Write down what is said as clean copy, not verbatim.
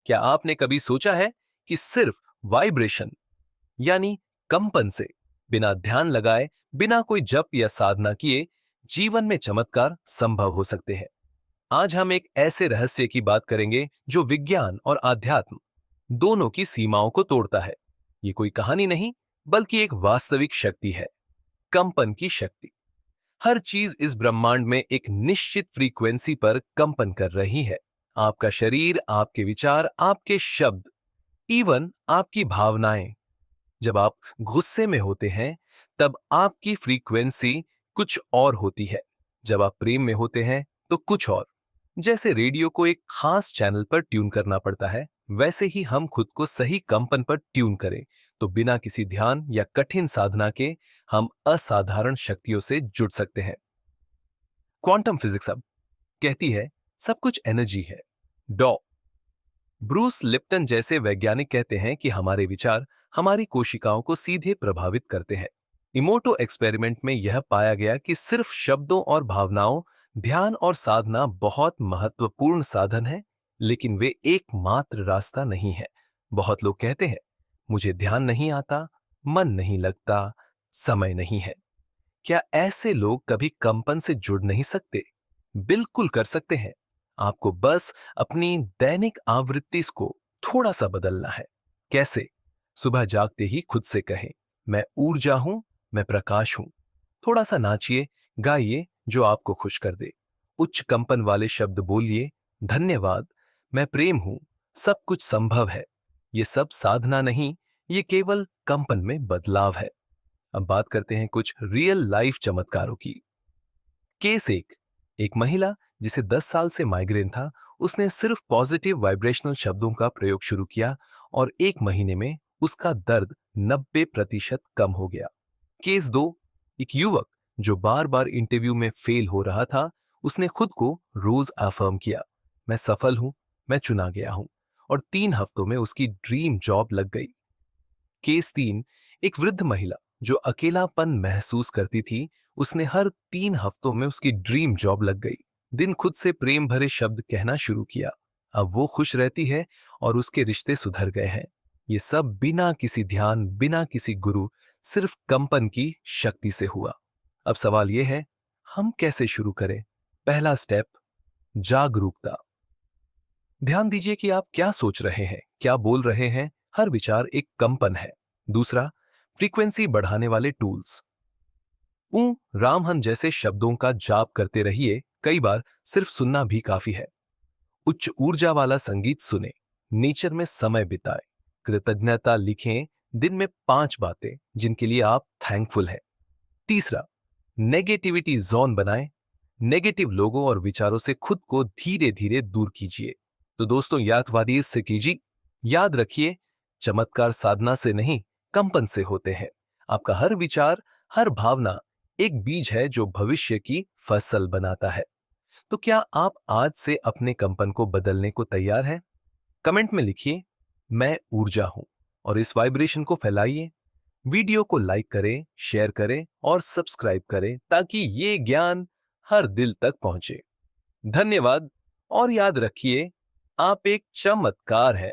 क्या आपने कभी सोचा है कि सिर्फ वाइब्रेशन यानी कंपन से, बिना ध्यान लगाए, बिना कोई जप या साधना किए, जीवन में चमत्कार संभव हो सकते हैं? आज हम एक ऐसे रहस्य की बात करेंगे जो विज्ञान और आध्यात्म दोनों की सीमाओं को तोड़ता है। ये कोई कहानी नहीं, बल्कि एक वास्तविक शक्ति है, कंपन की शक्ति। हर चीज इस ब्रह्मांड में एक निश्चित फ्रीक्वेंसी पर कंपन कर रही है। आपका शरीर, आपके विचार, आपके शब्द, इवन आपकी भावनाएं। जब आप गुस्से में होते हैं, तब आपकी फ्रीक्वेंसी कुछ और होती है। जब आप प्रेम में होते हैं, तो कुछ और। जैसे रेडियो को एक खास चैनल पर ट्यून करना पड़ता है, वैसे ही हम खुद को सही कंपन पर ट्यून करें, तो बिना किसी ध्यान या कठिन साधना के हम असाधारण शक्तियों से जुड़ सकते हैं। क्वांटम फिजिक्स अब कहती है, सब कुछ एनर्जी है। डॉ ब्रूस लिप्टन जैसे वैज्ञानिक कहते हैं कि हमारे विचार हमारी कोशिकाओं को सीधे प्रभावित करते हैं। इमोटो एक्सपेरिमेंट में यह पाया गया कि सिर्फ शब्दों और भावनाओं, ध्यान और साधना बहुत महत्वपूर्ण साधन है, लेकिन वे एकमात्र रास्ता नहीं है। बहुत लोग कहते हैं, मुझे ध्यान नहीं आता, मन नहीं लगता, समय नहीं है। क्या ऐसे लोग कभी कंपन से जुड़ नहीं सकते? बिल्कुल कर सकते हैं। आपको बस अपनी दैनिक आवृत्ति को थोड़ा सा बदलना है। कैसे? सुबह जागते ही खुद से कहें, मैं ऊर्जा हूं, मैं प्रकाश हूं। थोड़ा सा नाचिए, गाइए जो आपको खुश कर दे। उच्च कंपन वाले शब्द बोलिए, धन्यवाद, मैं प्रेम हूं, सब कुछ संभव है। ये सब साधना नहीं, ये केवल कंपन में बदलाव है। अब बात करते हैं कुछ रियल लाइफ चमत्कारों की। केस एक महिला जिसे 10 साल से माइग्रेन था, उसने सिर्फ पॉजिटिव वाइब्रेशनल शब्दों का प्रयोग शुरू किया और 1 महीने में उसका दर्द 90% कम हो गया। केस 2, एक युवक जो बार बार इंटरव्यू में फेल हो रहा था, उसने खुद को रोज अफर्म किया, मैं सफल हूं, मैं चुना गया हूं, और 3 हफ्तों में उसकी ड्रीम जॉब लग गई। केस 3, एक वृद्ध महिला जो अकेलापन महसूस करती थी, उसने हर 3 हफ्तों में उसकी ड्रीम जॉब लग गई। दिन खुद से प्रेम भरे शब्द कहना शुरू किया। अब वो खुश रहती है और उसके रिश्ते सुधर गए हैं। ये सब बिना किसी ध्यान, बिना किसी गुरु, सिर्फ कंपन की शक्ति से हुआ। अब सवाल यह है, हम कैसे शुरू करें? पहला स्टेप, जागरूकता। ध्यान दीजिए कि आप क्या सोच रहे हैं, क्या बोल रहे हैं। हर विचार एक कंपन है। दूसरा, फ्रीक्वेंसी बढ़ाने वाले टूल्स। ऊ रामहन जैसे शब्दों का जाप करते रहिए, कई बार सिर्फ सुनना भी काफी है। उच्च ऊर्जा वाला संगीत सुने, नेचर में समय बिताएं, कृतज्ञता लिखें, दिन में 5 बातें जिनके लिए आप थैंकफुल हैं। तीसरा, नेगेटिविटी जोन बनाएं, नेगेटिव लोगों और विचारों से खुद को धीरे धीरे दूर कीजिए। तो दोस्तों, यादवादी इससे कीजिए, याद रखिए, चमत्कार साधना से नहीं, कंपन से होते हैं। आपका हर विचार, हर भावना एक बीज है जो भविष्य की फसल बनाता है। तो क्या आप आज से अपने कंपन को बदलने को तैयार हैं? कमेंट में लिखिए, मैं ऊर्जा हूं, और इस वाइब्रेशन को फैलाइए। वीडियो को लाइक करें, शेयर करें और सब्सक्राइब करें ताकि ये ज्ञान हर दिल तक पहुंचे। धन्यवाद, और याद रखिए, आप एक चमत्कार है।